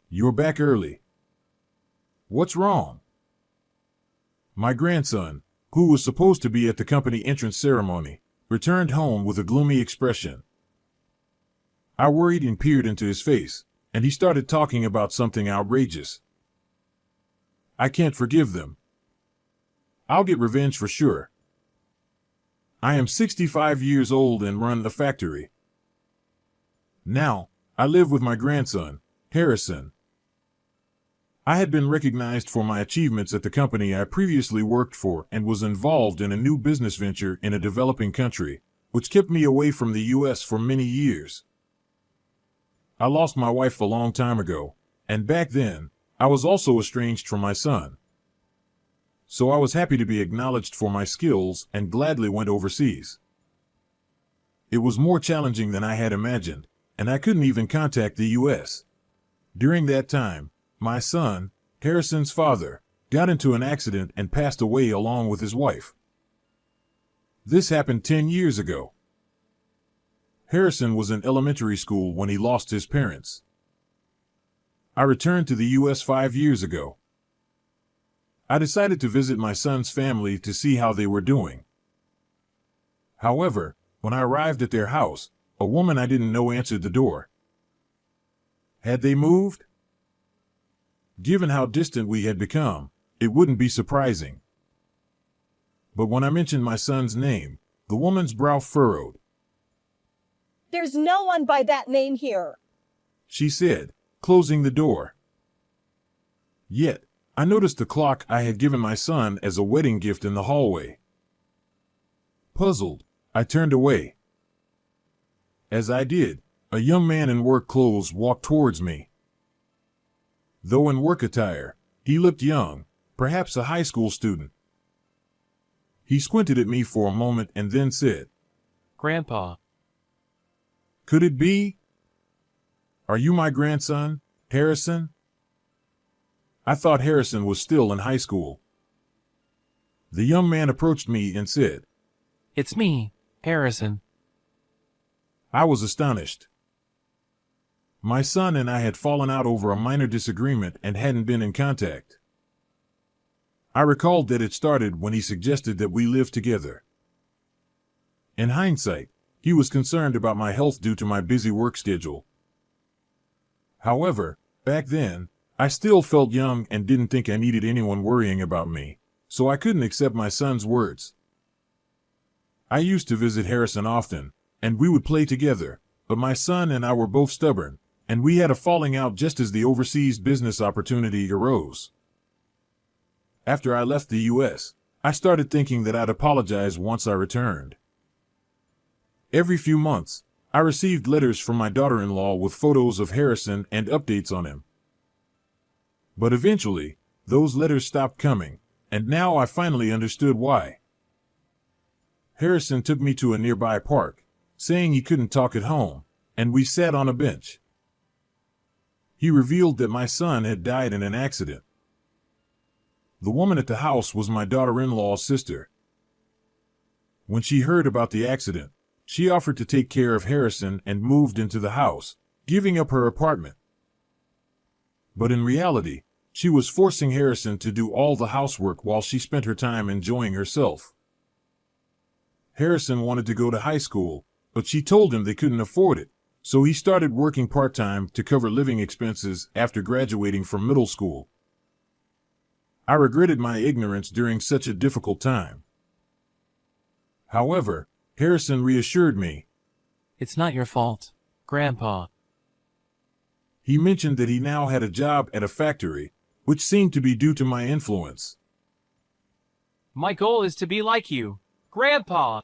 You're back early. What's wrong? My grandson, who was supposed to be at the company entrance ceremony, returned home with a gloomy expression. I worried and peered into his face, and he started talking about something outrageous. I can't forgive them. I'll get revenge for sure. I am 65 years old and run a factory. Now, I live with my grandson, Harrison. I had been recognized for my achievements at the company I previously worked for and was involved in a new business venture in a developing country, which kept me away from the U.S. for many years. I lost my wife a long time ago, and back then, I was also estranged from my son. So I was happy to be acknowledged for my skills and gladly went overseas. It was more challenging than I had imagined, and I couldn't even contact the U.S. During that time, my son, Harrison's father, got into an accident and passed away along with his wife. This happened 10 years ago. Harrison was in elementary school when he lost his parents. I returned to the U.S. 5 years ago. I decided to visit my son's family to see how they were doing. However, when I arrived at their house, a woman I didn't know answered the door. Had they moved? Given how distant we had become, it wouldn't be surprising. But when I mentioned my son's name, the woman's brow furrowed. There's no one by that name here, she said, closing the door. Yet, I noticed the clock I had given my son as a wedding gift in the hallway. Puzzled, I turned away. As I did, a young man in work clothes walked towards me. Though in work attire, he looked young, perhaps a high school student. He squinted at me for a moment and then said, "Grandpa." "Could it be? Are you my grandson, Harrison?" I thought Harrison was still in high school. The young man approached me and said, "It's me, Harrison." I was astonished. My son and I had fallen out over a minor disagreement and hadn't been in contact. I recalled that it started when he suggested that we live together. In hindsight, he was concerned about my health due to my busy work schedule. However, back then, I still felt young and didn't think I needed anyone worrying about me, so I couldn't accept my son's words. I used to visit Harrison often, and we would play together, but my son and I were both stubborn, and we had a falling out just as the overseas business opportunity arose. After I left the U.S., I started thinking that I'd apologize once I returned. Every few months, I received letters from my daughter-in-law with photos of Harrison and updates on him. But eventually, those letters stopped coming, and now I finally understood why. Harrison took me to a nearby park, saying he couldn't talk at home, and we sat on a bench. He revealed that my son had died in an accident. The woman at the house was my daughter-in-law's sister. When she heard about the accident, she offered to take care of Harrison and moved into the house, giving up her apartment. But in reality, she was forcing Harrison to do all the housework while she spent her time enjoying herself. Harrison wanted to go to high school, but she told him they couldn't afford it, so he started working part-time to cover living expenses after graduating from middle school. I regretted my ignorance during such a difficult time. However, Harrison reassured me. "It's not your fault, Grandpa." He mentioned that he now had a job at a factory, which seemed to be due to my influence. "My goal is to be like you, Grandpa."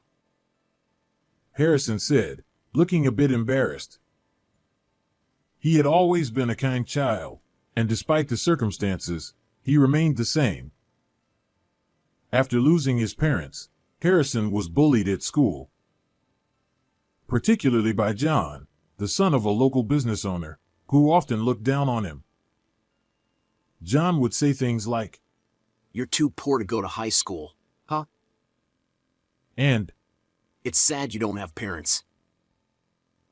Harrison said, looking a bit embarrassed. He had always been a kind child, and despite the circumstances, he remained the same. After losing his parents, Harrison was bullied at school, particularly by John, the son of a local business owner, who often looked down on him. John would say things like, "You're too poor to go to high school, huh? And, It's sad you don't have parents.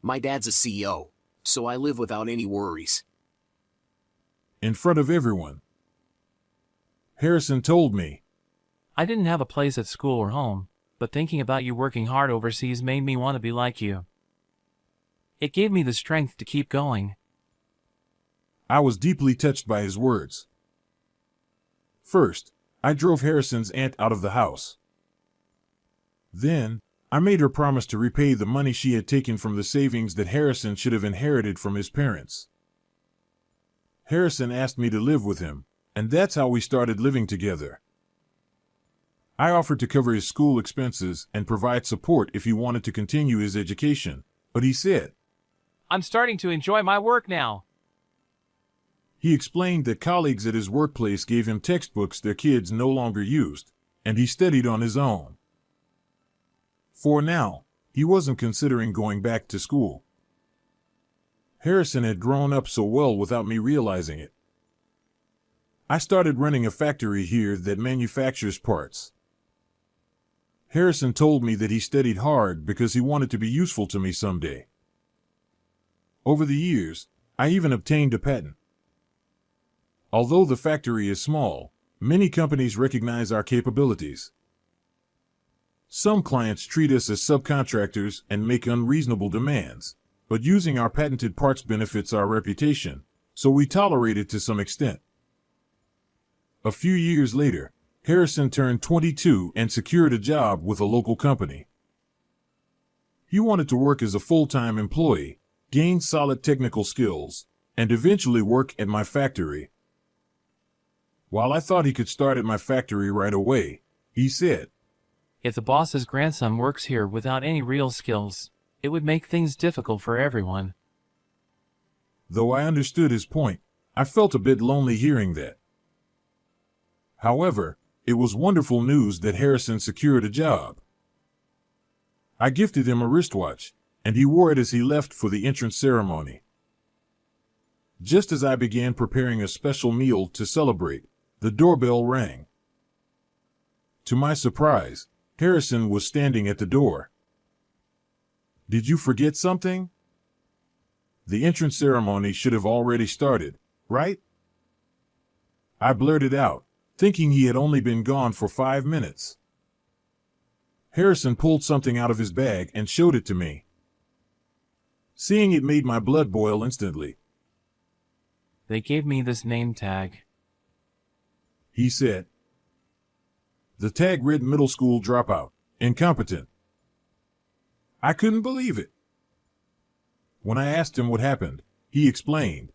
My dad's a CEO, so I live without any worries." in front of everyone. Harrison told me, I didn't have a place at school or home, but thinking about you working hard overseas made me want to be like you. It gave me the strength to keep going. I was deeply touched by his words. First, I drove Harrison's aunt out of the house. Then, I made her promise to repay the money she had taken from the savings that Harrison should have inherited from his parents. Harrison asked me to live with him, and that's how we started living together. I offered to cover his school expenses and provide support if he wanted to continue his education, but he said, I'm starting to enjoy my work now. He explained that colleagues at his workplace gave him textbooks their kids no longer used, and he studied on his own. For now, he wasn't considering going back to school. Harrison had grown up so well without me realizing it. I started running a factory here that manufactures parts. Harrison told me that he studied hard because he wanted to be useful to me someday. Over the years, I even obtained a patent. Although the factory is small, many companies recognize our capabilities. Some clients treat us as subcontractors and make unreasonable demands, but using our patented parts benefits our reputation, so we tolerate it to some extent. A few years later, Harrison turned 22 and secured a job with a local company. He wanted to work as a full-time employee, gain solid technical skills, and eventually work at my factory. While I thought he could start at my factory right away, he said, If the boss's grandson works here without any real skills, it would make things difficult for everyone. Though I understood his point, I felt a bit lonely hearing that. However, it was wonderful news that Harrison secured a job. I gifted him a wristwatch, and he wore it as he left for the entrance ceremony. Just as I began preparing a special meal to celebrate, the doorbell rang. To my surprise, Harrison was standing at the door. Did you forget something? The entrance ceremony should have already started, right? I blurted out, thinking he had only been gone for 5 minutes. Harrison pulled something out of his bag and showed it to me. Seeing it made my blood boil instantly. They gave me this name tag. He said. The tag read middle school dropout, incompetent. I couldn't believe it. When I asked him what happened, he explained.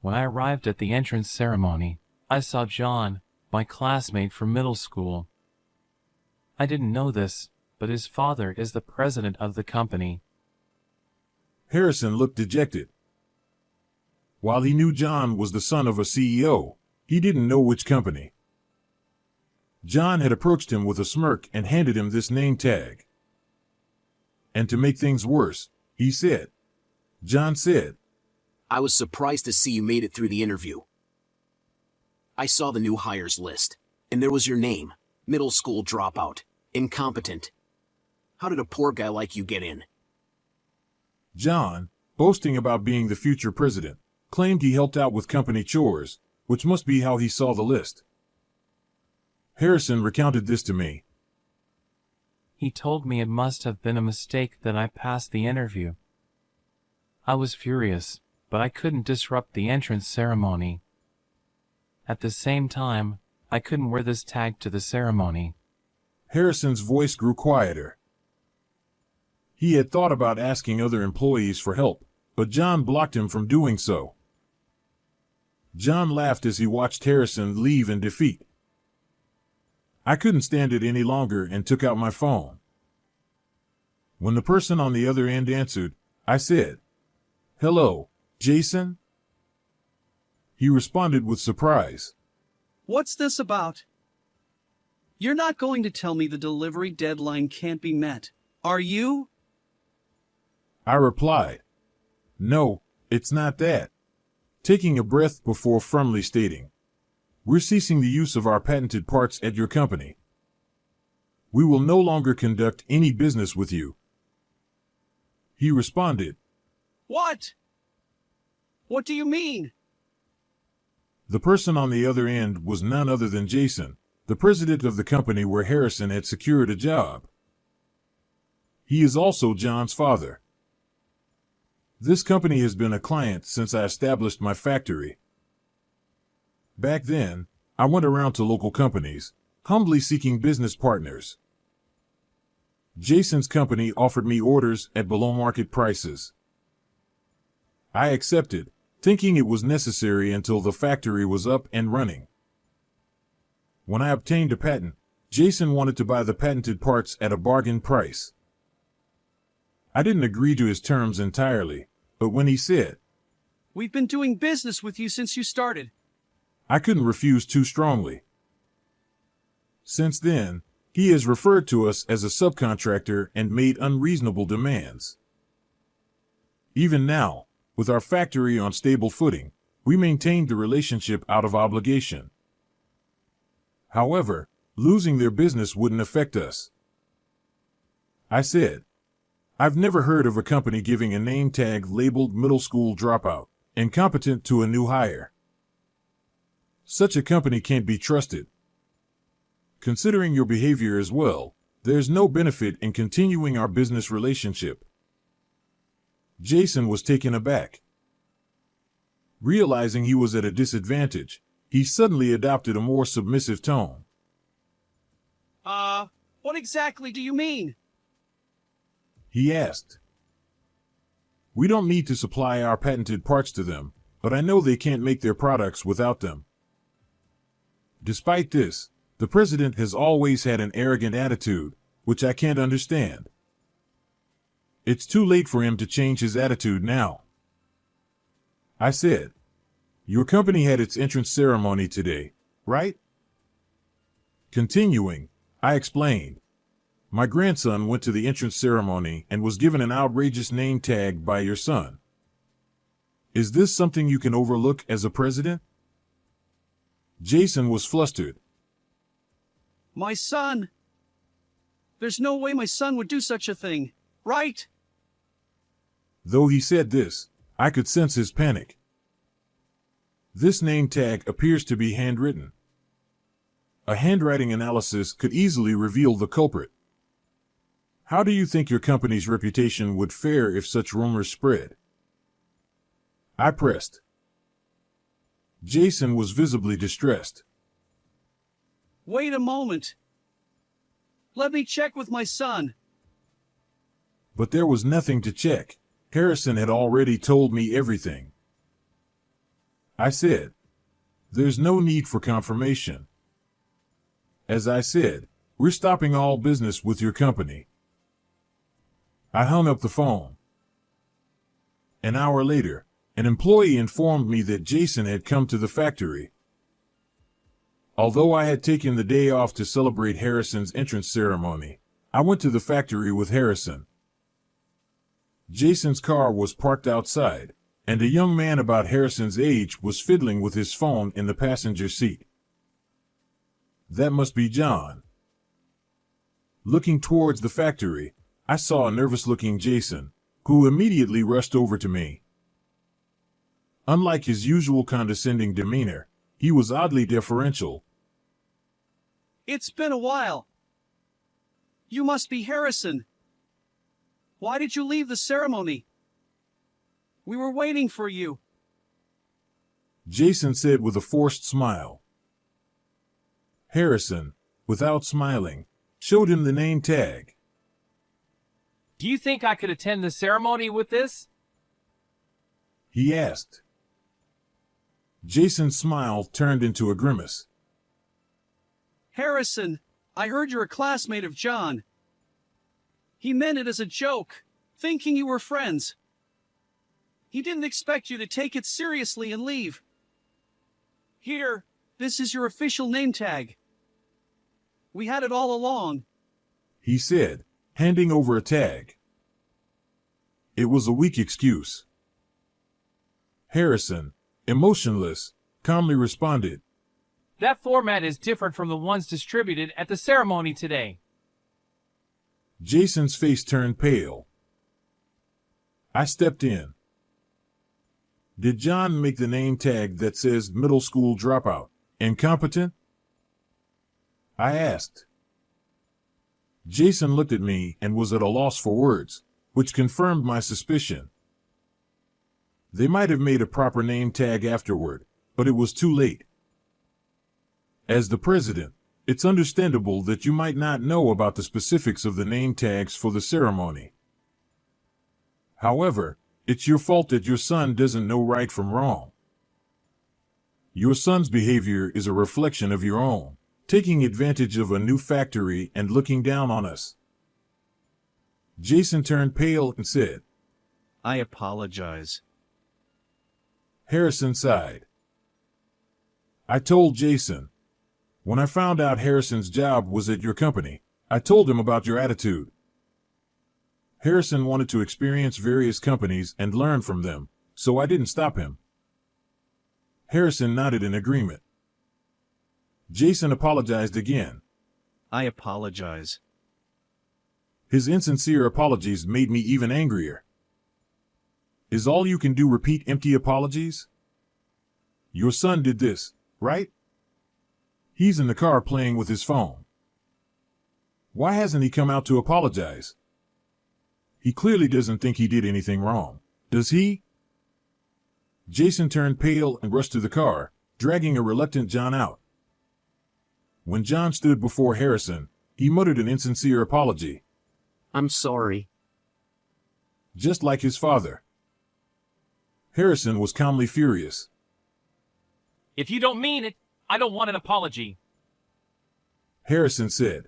When I arrived at the entrance ceremony, I saw John, my classmate from middle school. I didn't know this, but his father is the president of the company. Harrison looked dejected. While he knew John was the son of a CEO, he didn't know which company. John had approached him with a smirk and handed him this name tag. And to make things worse, John said, I was surprised to see you made it through the interview. I saw the new hires list, and there was your name, middle school dropout, incompetent. How did a poor guy like you get in? John, boasting about being the future president, claimed he helped out with company chores, which must be how he saw the list. Harrison recounted this to me. He told me it must have been a mistake that I passed the interview. I was furious, but I couldn't disrupt the entrance ceremony. At the same time, I couldn't wear this tag to the ceremony. Harrison's voice grew quieter. He had thought about asking other employees for help, but John blocked him from doing so. John laughed as he watched Harrison leave in defeat. I couldn't stand it any longer and took out my phone. When the person on the other end answered, I said, "Hello, Jason?" He responded with surprise. What's this about? You're not going to tell me the delivery deadline can't be met, are you? I replied, "No, it's not that." Taking a breath before firmly stating, "We're ceasing the use of our patented parts at your company. We will no longer conduct any business with you." He responded, What? What do you mean? The person on the other end was none other than Jason, the president of the company where Harrison had secured a job. He is also John's father. This company has been a client since I established my factory. Back then, I went around to local companies, humbly seeking business partners. Jason's company offered me orders at below market prices. I accepted, thinking it was necessary until the factory was up and running. When I obtained a patent, Jason wanted to buy the patented parts at a bargain price. I didn't agree to his terms entirely, but when he said, We've been doing business with you since you started. I couldn't refuse too strongly. Since then, he has referred to us as a subcontractor and made unreasonable demands. Even now, with our factory on stable footing, we maintained the relationship out of obligation. However, losing their business wouldn't affect us. I said, I've never heard of a company giving a name tag labeled middle school dropout, incompetent to a new hire. Such a company can't be trusted. Considering your behavior as well, there's no benefit in continuing our business relationship. Jason was taken aback. Realizing he was at a disadvantage, he suddenly adopted a more submissive tone. What exactly do you mean? He asked. We don't need to supply our patented parts to them, but I know they can't make their products without them. Despite this, the president has always had an arrogant attitude, which I can't understand. It's too late for him to change his attitude now. I said, your company had its entrance ceremony today, right? Continuing, I explained. My grandson went to the entrance ceremony and was given an outrageous name tag by your son. Is this something you can overlook as a president? Jason was flustered. My son? There's no way my son would do such a thing, right? Though he said this, I could sense his panic. This name tag appears to be handwritten. A handwriting analysis could easily reveal the culprit. How do you think your company's reputation would fare if such rumors spread? I pressed. Jason was visibly distressed. Wait a moment. Let me check with my son. But there was nothing to check. Harrison had already told me everything. I said, there's no need for confirmation. As I said, we're stopping all business with your company. I hung up the phone. An hour later, an employee informed me that Jason had come to the factory. Although I had taken the day off to celebrate Harrison's entrance ceremony, I went to the factory with Harrison. Jason's car was parked outside, and a young man about Harrison's age was fiddling with his phone in the passenger seat. That must be John. Looking towards the factory, I saw a nervous-looking Jason, who immediately rushed over to me. Unlike his usual condescending demeanor, he was oddly deferential. It's been a while. You must be Harrison. Why did you leave the ceremony? We were waiting for you. Jason said with a forced smile. Harrison, without smiling, showed him the name tag. Do you think I could attend the ceremony with this? He asked. Jason's smile turned into a grimace. Harrison, I heard you're a classmate of John. He meant it as a joke, thinking you were friends. He didn't expect you to take it seriously and leave. Here, this is your official name tag. We had it all along, He said, handing over a tag. It was a weak excuse. Harrison, emotionless, calmly responded. That format is different from the ones distributed at the ceremony today. Jason's face turned pale. I stepped in. Did John make the name tag that says middle school dropout? Incompetent? I asked. Jason looked at me and was at a loss for words, which confirmed my suspicion. They might have made a proper name tag afterward, but it was too late. As the president, it's understandable that you might not know about the specifics of the name tags for the ceremony. However, it's your fault that your son doesn't know right from wrong. Your son's behavior is a reflection of your own, taking advantage of a new factory and looking down on us. Jason turned pale and said, I apologize. Harrison sighed. I told Jason. When I found out Harrison's job was at your company, I told him about your attitude. Harrison wanted to experience various companies and learn from them, so I didn't stop him. Harrison nodded in agreement. Jason apologized again. I apologize. His insincere apologies made me even angrier. Is all you can do repeat empty apologies? Your son did this, right? He's in the car playing with his phone. Why hasn't he come out to apologize? He clearly doesn't think he did anything wrong, does he? Jason turned pale and rushed to the car, dragging a reluctant John out. When John stood before Harrison, he muttered an insincere apology. I'm sorry. Just like his father. Harrison was calmly furious. If you don't mean it, I don't want an apology. Harrison said,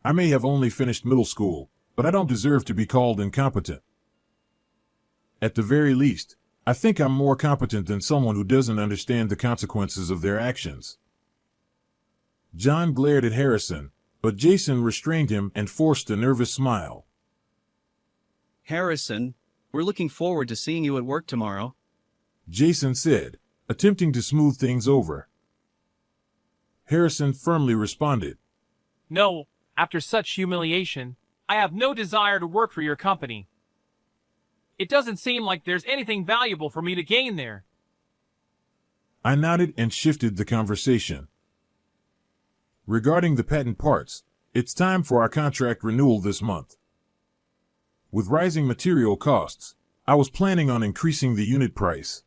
I may have only finished middle school, but I don't deserve to be called incompetent. At the very least, I think I'm more competent than someone who doesn't understand the consequences of their actions. John glared at Harrison, but Jason restrained him and forced a nervous smile. Harrison, we're looking forward to seeing you at work tomorrow. Jason said, attempting to smooth things over. Harrison firmly responded, No, after such humiliation, I have no desire to work for your company. It doesn't seem like there's anything valuable for me to gain there. I nodded and shifted the conversation. Regarding the patent parts, it's time for our contract renewal this month. With rising material costs, I was planning on increasing the unit price.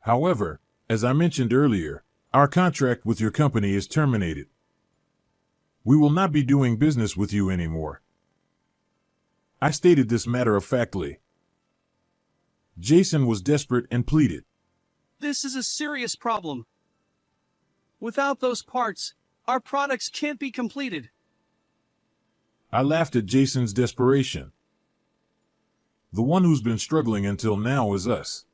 However, as I mentioned earlier, our contract with your company is terminated. We will not be doing business with you anymore. I stated this matter-of-factly. Jason was desperate and pleaded. This is a serious problem. Without those parts, our products can't be completed. I laughed at Jason's desperation. The one who's been struggling until now is us.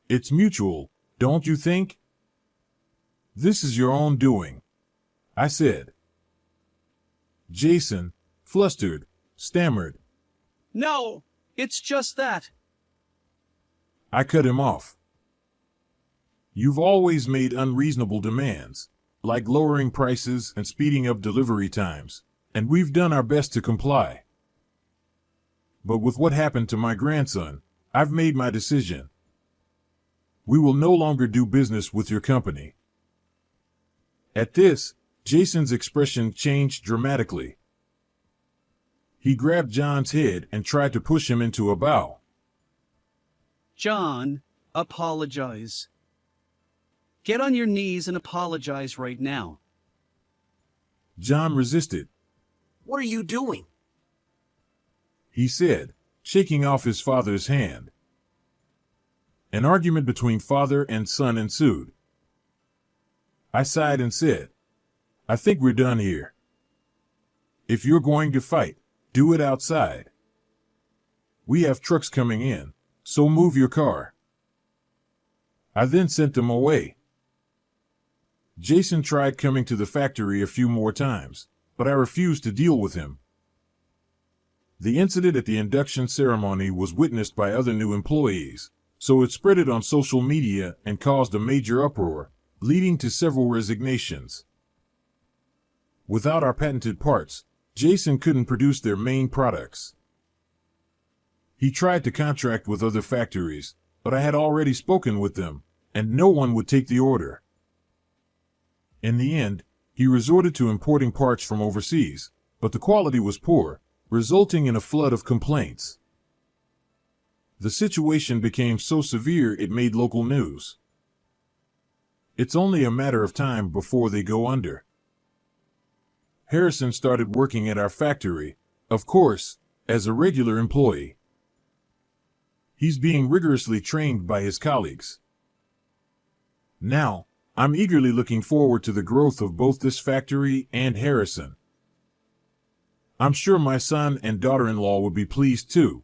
It's mutual, don't you think? This is your own doing, I said. Jason, flustered, stammered. No, it's just that. I cut him off. You've always made unreasonable demands, like lowering prices and speeding up delivery times, and we've done our best to comply. But with what happened to my grandson, I've made my decision. We will no longer do business with your company. At this, Jason's expression changed dramatically. He grabbed John's head and tried to push him into a bow. John, apologize. Get on your knees and apologize right now. John resisted. What are you doing? He said, shaking off his father's hand. An argument between father and son ensued. I sighed and said, I think we're done here. If you're going to fight, do it outside. We have trucks coming in, so move your car. I then sent them away. Jason tried coming to the factory a few more times, but I refused to deal with him. The incident at the induction ceremony was witnessed by other new employees, so it spread it on social media and caused a major uproar, leading to several resignations. Without our patented parts, Jason couldn't produce their main products. He tried to contract with other factories, but I had already spoken with them, and no one would take the order. In the end, he resorted to importing parts from overseas, but the quality was poor, resulting in a flood of complaints. The situation became so severe it made local news. It's only a matter of time before they go under. Harrison started working at our factory, of course, as a regular employee. He's being rigorously trained by his colleagues. Now, I'm eagerly looking forward to the growth of both this factory and Harrison. I'm sure my son and daughter-in-law will be pleased too.